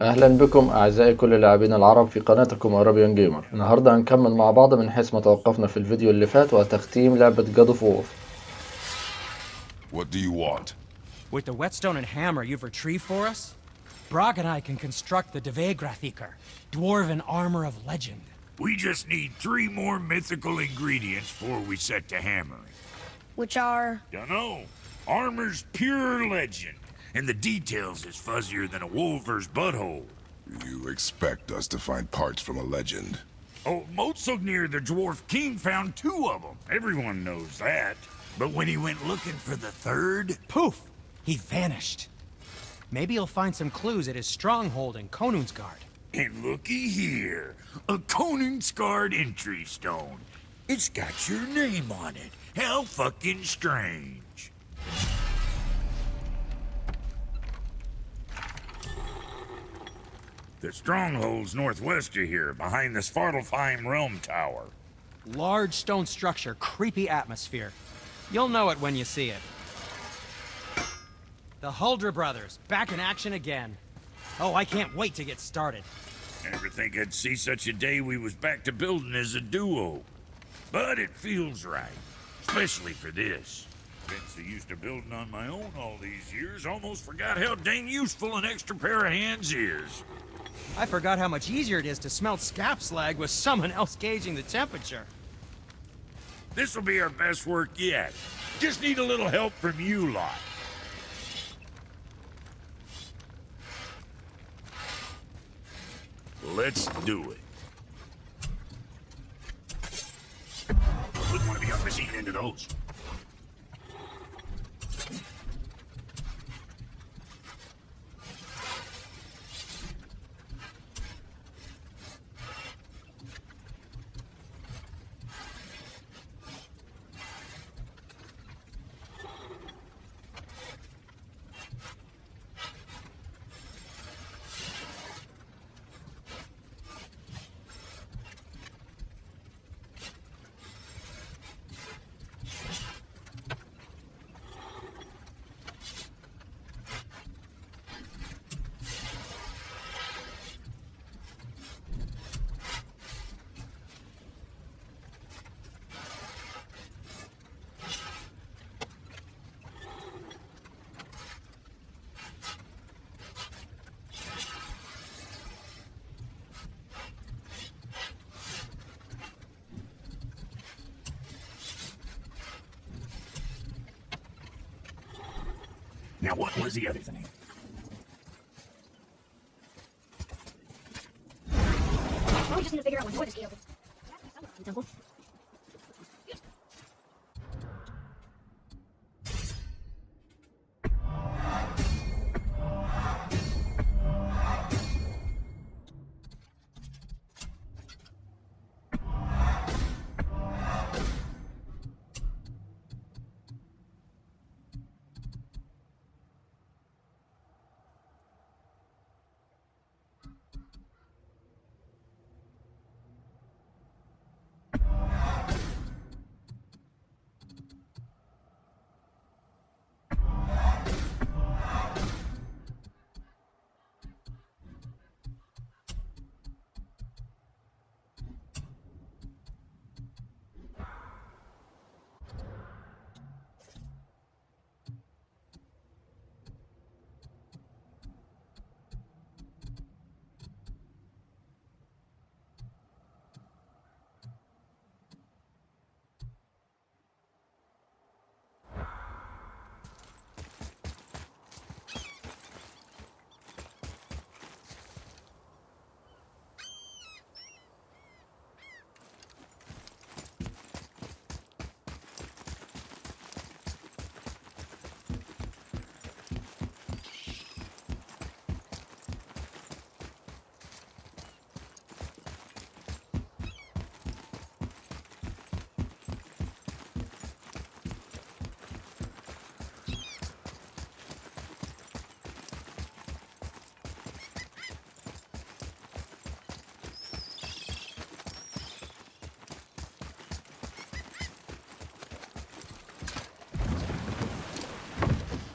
أهلا بكم أعزائي كل لاعبين العرب في قناتكم عربيا جيمر. النهاردة هنكمل مع بعض من حيث ما توقفنا في الفيديو اللي فات وتختيم لعبة God of War. What do you want? With the whetstone and hammer you've retrieved for us, Brog and I can construct the Devourer, dwarven armor of legend. We just need 3 more mythical ingredients before we set to hammering. Which are? Dunno. Armor's pure legend, and the details is fuzzier than a wolver's butthole. You expect us to find parts from a legend? Oh, Motsognir the Dwarf King found 2 of them. Everyone knows that. But when he went looking for the 3rd... Poof! He vanished. Maybe he'll find some clues at his stronghold in Konnsgard. And looky here, a Konnsgard entry stone. It's got your name on it. How fucking strange. The stronghold's northwest of here, behind the Svartalfheim Realm Tower. Large stone structure, creepy atmosphere. You'll know it when you see it. The Huldra brothers, back in action again. Oh, I can't wait to get started. Never think I'd see such a day we was back to building as a duo. But it feels right, especially for this. Been so used to building on my own all these years, almost forgot how dang useful an extra pair of hands is. I forgot how much easier it is to smelt scap slag with someone else gauging the temperature. This'll be our best work yet. Just need a little help from you lot. Let's do it. Wouldn't want to be on machine into those. Now what was the other thing? Well, we just need to figure out when the key opens. Temple.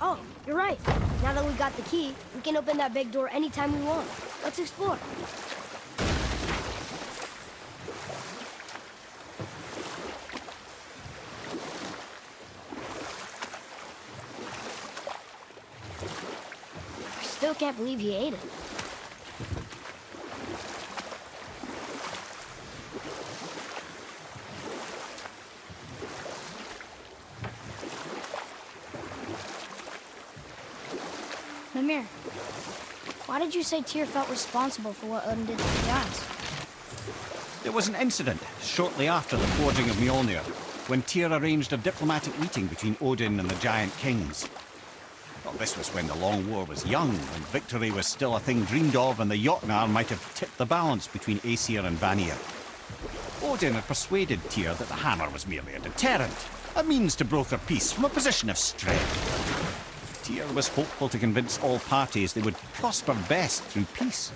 Oh, you're right. Now that we got the key, we can open that big door anytime we want. Let's explore. I still can't believe he ate it. Mimir, why did you say Tyr felt responsible for what Odin did to the giants? There was an incident shortly after the forging of Mjolnir, when Tyr arranged a diplomatic meeting between Odin and the giant kings. Well, this was when the Long War was young, and victory was still a thing dreamed of, and the Jotnar might have tipped the balance between Aesir and Vanir. Odin had persuaded Tyr that the hammer was merely a deterrent, a means to broker peace from a position of strength. Tyr was hopeful to convince all parties they would prosper best through peace.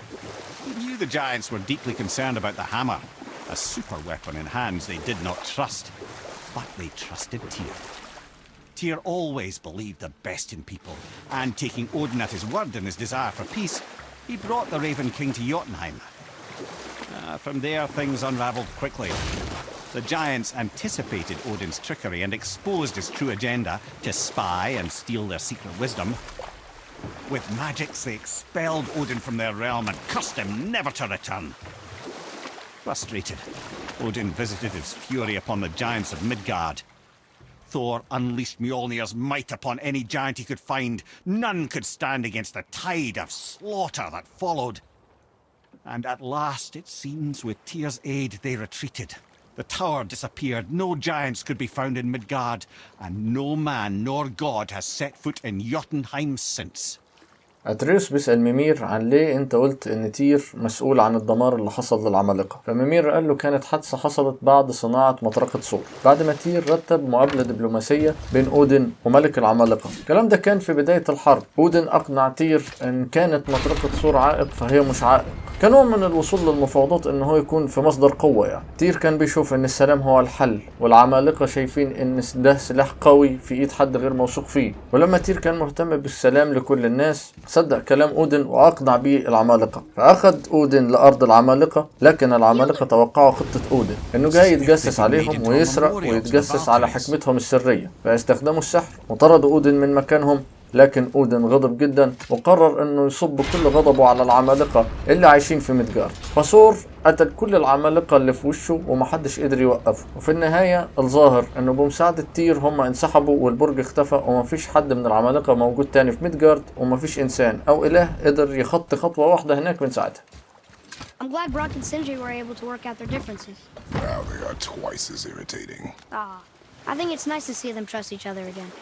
He knew the giants were deeply concerned about the hammer, a super weapon in hands they did not trust. But they trusted Tyr. Tyr always believed the best in people, and taking Odin at his word in his desire for peace, he brought the Raven King to Jotunheim. From there, things unravelled quickly. The giants anticipated Odin's trickery and exposed his true agenda to spy and steal their secret wisdom. With magics, they expelled Odin from their realm and cursed him never to return. Frustrated, Odin visited his fury upon the giants of Midgard. Thor unleashed Mjolnir's might upon any giant he could find. None could stand against the tide of slaughter that followed. And at last, it seems, with Tyr's aid, they retreated. The tower disappeared, no giants could be found in Midgard, and no man nor god has set foot in Jotunheim since. أتريوس بيسأل ميمير عن ليه انت قلت ان تير مسؤول عن الدمار اللي حصل للعمالقة، فميمير قال له كانت حادثة حصلت بعد صناعة مطرقة ثور، بعد ما تير رتب مقابلة دبلوماسية بين أودن وملك العمالقة. الكلام ده كان في بداية الحرب. أودن أقنع تير ان كانت مطرقة ثور عائق فهي مش عائق، كنوع من الوصول للمفاوضات ان هو يكون في مصدر قوة يعني. تير كان بيشوف ان السلام هو الحل، والعمالقة شايفين ان ده سلاح قوي في ايد حد غير موثوق فيه. ولما تير كان مهتم بالسلام لكل الناس صدق كلام أودن وأقنع به العمالقة، فأخذ أودن لأرض العمالقة. لكن العمالقة توقعوا خطة أودن إنه جاي يتجسس عليهم ويسرق ويتجسس على حكمتهم السرية، فاستخدموا السحر وطردوا أودن من مكانهم. لكن أودن غضب جدا وقرر انه يصب كل غضبه على العمالقة اللي عايشين في ميدجارد، فثور قتل كل العمالقة اللي في وشه ومحدش قدر يوقفه. وفي النهاية الظاهر انه بمساعدة تير هم انسحبوا والبرج اختفى، ومفيش حد من العمالقة موجود تاني في ميدجارد، ومفيش انسان او اله قدر يخطي خطوة واحدة هناك من ساعتها. I'm glad Brock and Sindri were able to work out their differences. Now they are twice as irritating. I think it's nice to see them trust each other again.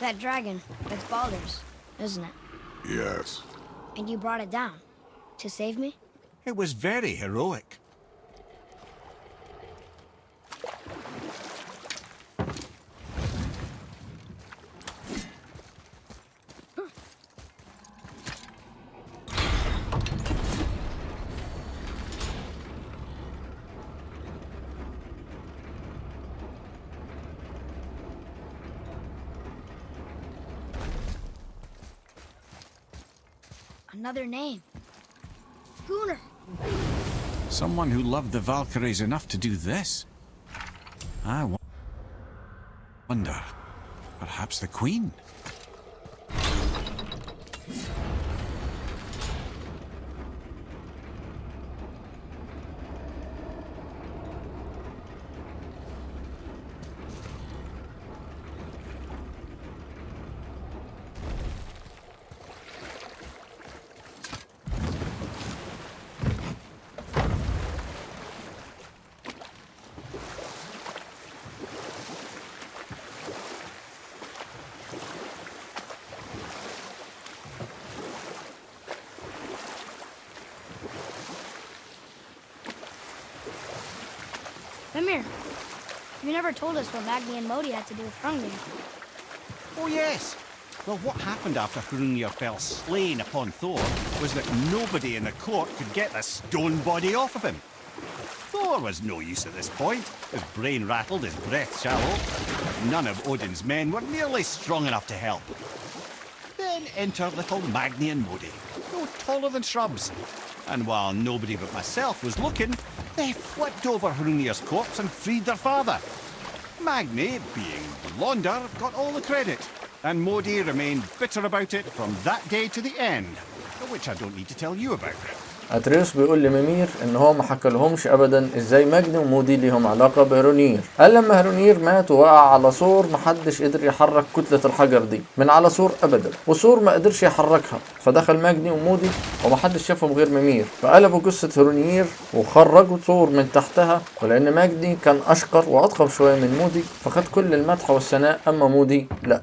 That dragon, that's Baldur's, isn't it? Yes. And you brought it down to save me? It was very heroic. Another name. Gunnar. Someone who loved the Valkyries enough to do this. I wonder, perhaps the Queen? Mimir, you never told us what Magni and Modi had to do with Hrungnir. Oh yes. Well, what happened after Hrungnir fell slain upon Thor was that nobody in the court could get the stone body off of him. Thor was no use at this point, his brain rattled, his breath shallow. None of Odin's men were nearly strong enough to help. Then enter little Magni and Modi, no taller than shrubs. And while nobody but myself was looking, they flipped over Hrungnir's corpse and freed their father. Magni, being blonder, got all the credit, and Modi remained bitter about it from that day to the end, which I don't need to tell you about. اتريوس بيقول لميمير ان هو ما حكالهمش ابدا ازاي ماجني ومودي ليهم علاقه بهرونير. قال لما هرونير مات ووقع على سور محدش قدر يحرك كتله الحجر دي من على سور ابدا، وسور ما قدرش يحركها، فدخل ماجني ومودي ومحدش شافهم غير ميمير، فقلبوا جثه هرونير وخرجوا سور من تحتها، ولان ماجني كان اشقر واضخم شويه من مودي فخد كل المدح والثناء، اما مودي لا.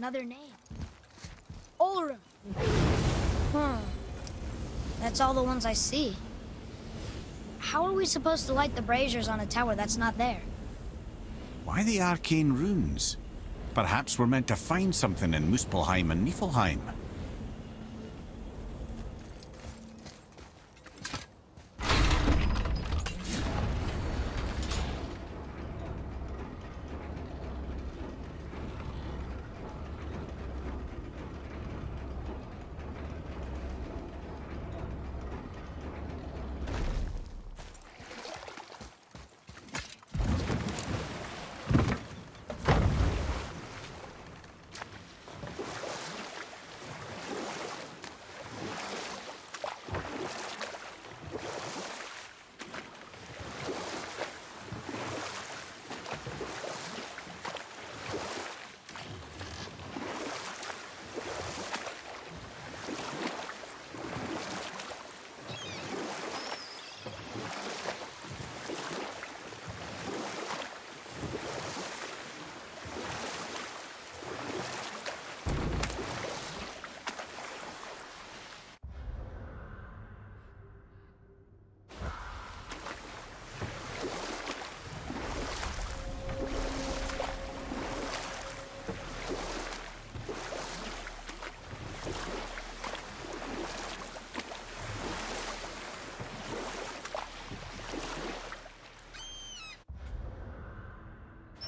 Another name. Olra. That's all the ones I see. How are we supposed to light the braziers on a tower that's not there? Why the arcane runes? Perhaps we're meant to find something in Muspelheim and Niflheim.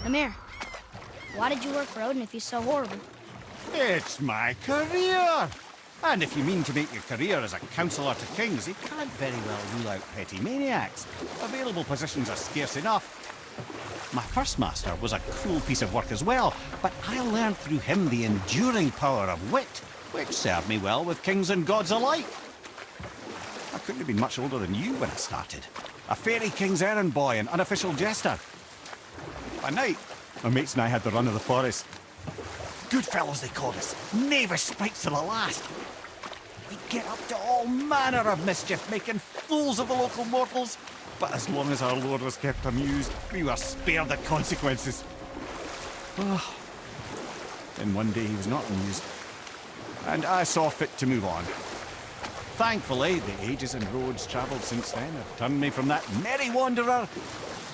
Mimir, why did you work for Odin if he's so horrible? It's my career! And if you mean to make your career as a counsellor to kings, you can't very well rule out petty maniacs. Available positions are scarce enough. My first master was a cruel piece of work as well, but I learned through him the enduring power of wit, which served me well with kings and gods alike. I couldn't have been much older than you when I started. A fairy king's errand boy and unofficial jester. By night, my mates and I had the run of the forest. Good fellows they called us, knavish sprites to the last. We'd get up to all manner of mischief, making fools of the local mortals. But as long as our lord was kept amused, we were spared the consequences. Then one day he was not amused, and I saw fit to move on. Thankfully, the ages and roads travelled since then have turned me from that merry wanderer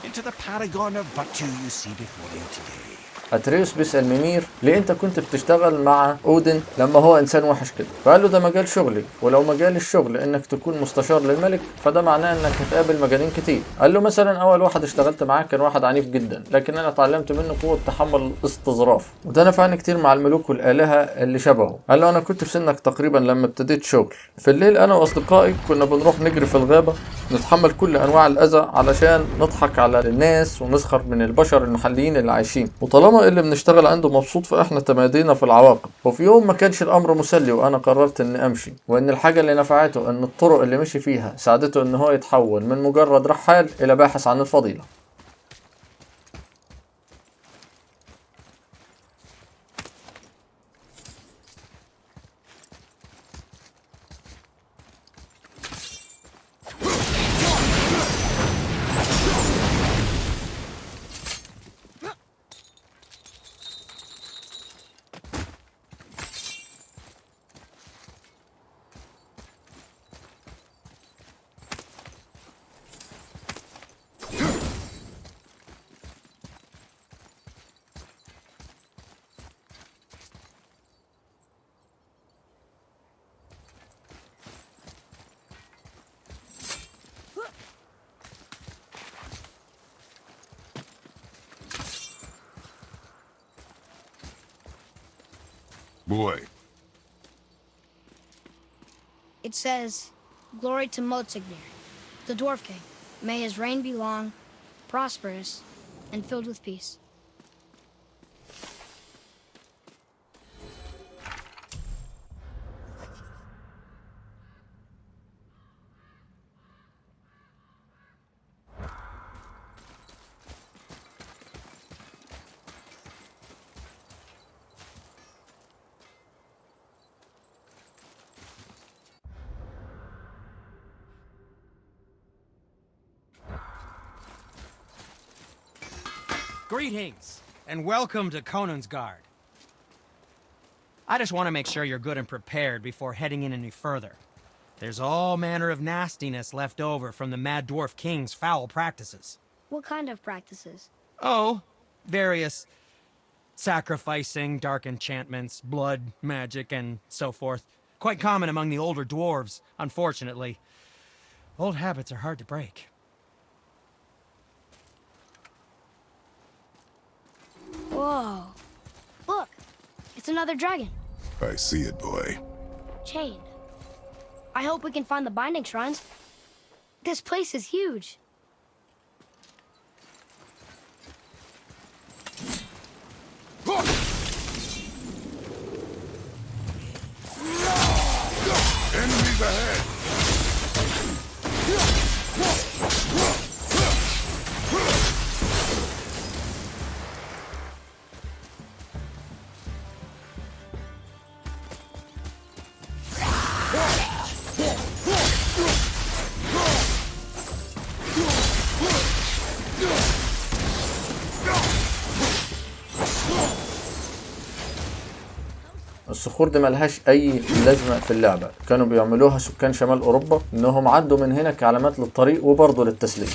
into the paragon of virtue you see before you today. اتريوس بيسأل ميمير ليه انت كنت بتشتغل مع اودن لما هو انسان وحش كده؟ فقال له ده مجال شغلي، ولو مجال الشغل انك تكون مستشار للملك فده معناه انك هتقابل مجانين كتير. قال له مثلا اول واحد اشتغلت معاه كان واحد عنيف جدا، لكن انا اتعلمت منه قوه تحمل الاستظراف، وده نفعني كتير مع الملوك والالهه اللي شبهه. قال له انا كنت في سنك تقريبا لما ابتديت شغل. في الليل انا واصدقائي كنا بنروح نجري في الغابه، نتحمل كل انواع الاذى علشان نضحك على الناس ونسخر من البشر المحليين اللي عايشين، وطالما اللي بنشتغل عنده مبسوط فاحنا تمادينا في العواقب. وفي يوم ما كانش الامر مسلي وانا قررت اني امشي، وان الحاجه اللي نفعته ان الطرق اللي مشي فيها ساعدته ان هو يتحول من مجرد رحال الى باحث عن الفضيله. Boy. It says, "Glory to Motsignir, the Dwarf King. May his reign be long, prosperous, and filled with peace." Greetings, and welcome to Konnsgard. I just want to make sure you're good and prepared before heading in any further. There's all manner of nastiness left over from the Mad Dwarf King's foul practices. What kind of practices? Oh, various sacrificing, dark enchantments, blood, magic, and so forth. Quite common among the older dwarves, unfortunately. Old habits are hard to break. Whoa. Look, it's another dragon. I see it, boy. Chained. I hope we can find the binding shrines. This place is huge. Enemies ahead! الصخور دي ملهاش اي لازمه في اللعبه، كانوا بيعملوها سكان شمال اوروبا انهم عدوا من هنا كعلامات للطريق وبرضه للتسليم.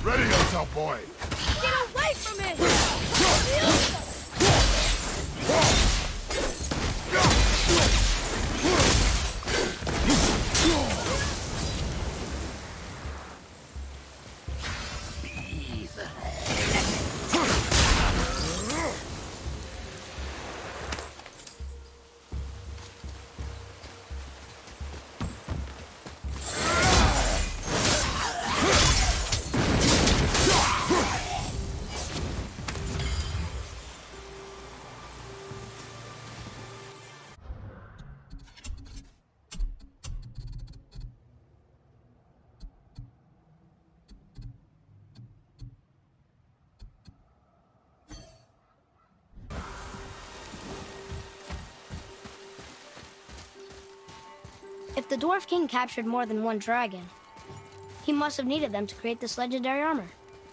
Ready yourself, boy! Get away from it! If the Dwarf King captured more than one dragon, he must have needed them to create this legendary armor.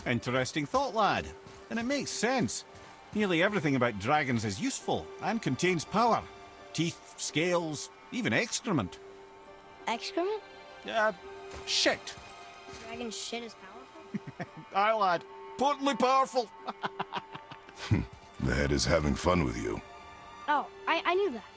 Interesting thought, lad. And it makes sense. Nearly everything about dragons is useful and contains power. Teeth, scales, even excrement. Excrement? Shit. Dragon shit is powerful? Aye, lad. Potently powerful. The head is having fun with you. Oh, I knew that.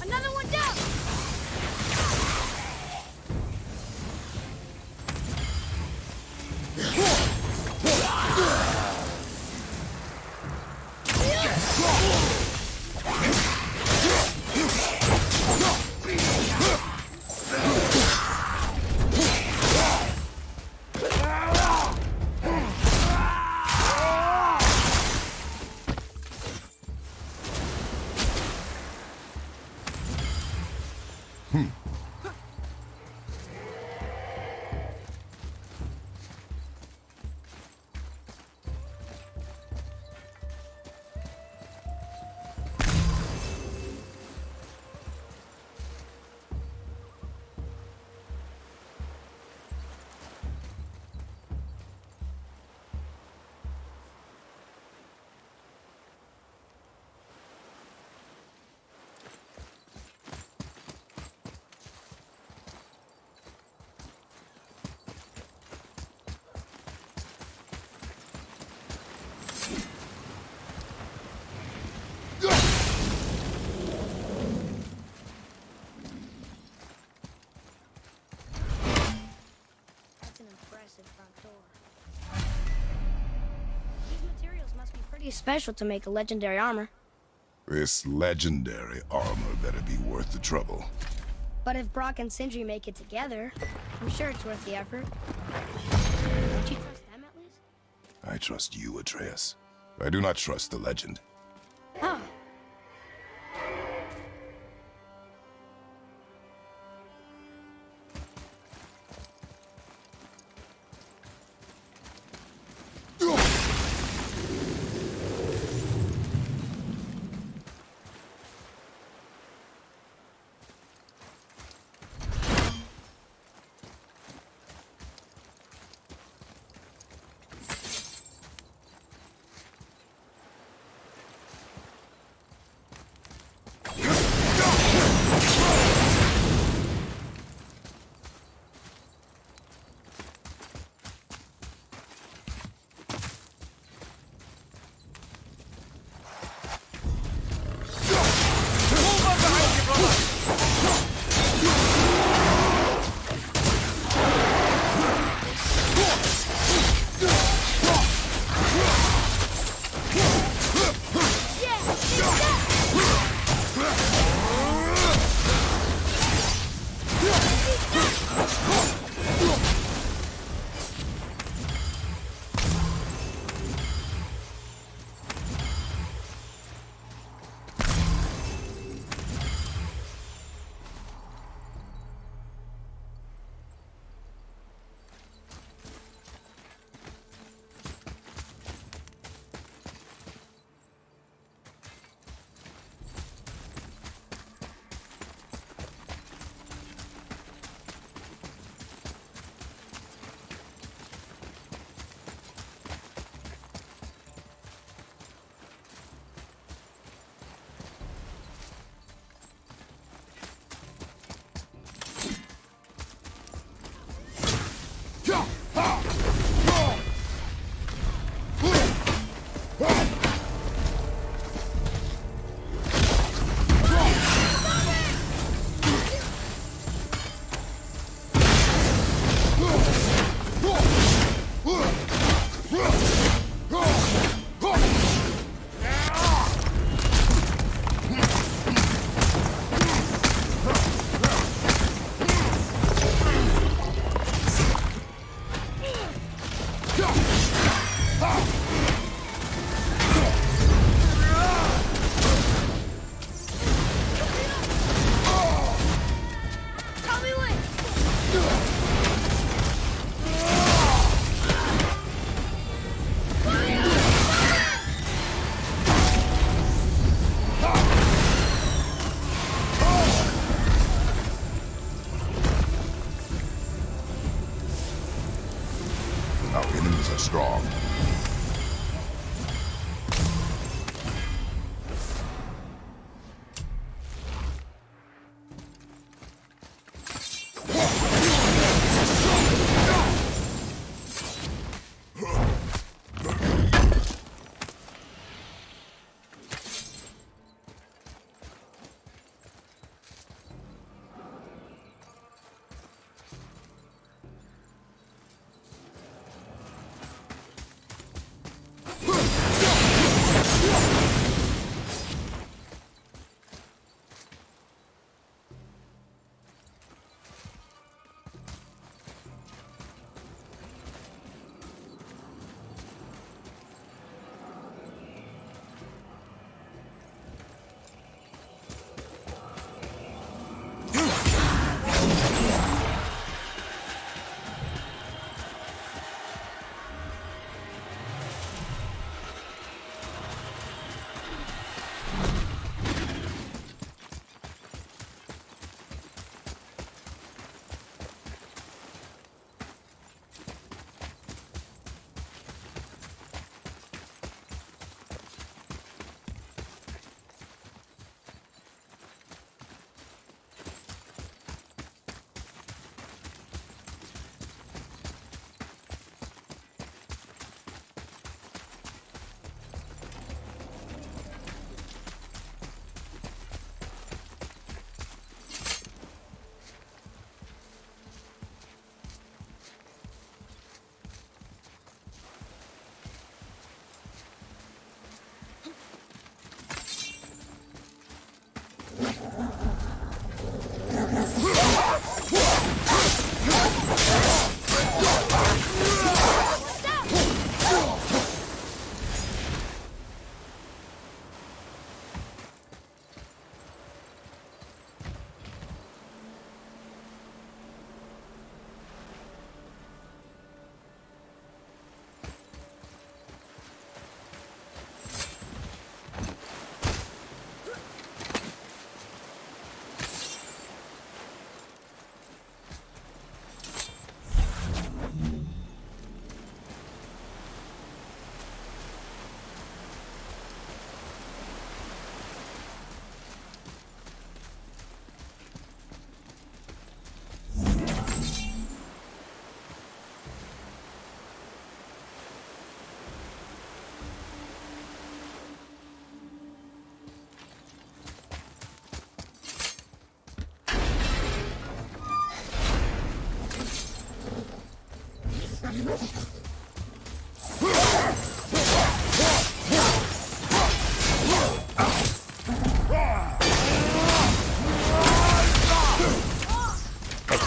Another one down! Special to make a legendary armor. This legendary armor better be worth the trouble. But if Brock and Sindri make it together, I'm sure it's worth the effort. Don't you trust them at least? I trust you, Atreus. I do not trust the legend. Oh. strong.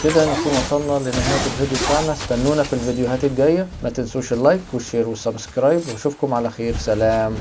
كده نكون وصلنا لنهاية الفيديو بتاعنا. استنونا في الفيديوهات الجاية، ما تنسوش اللايك والشير والسبسكرايب، واشوفكم على خير. سلام.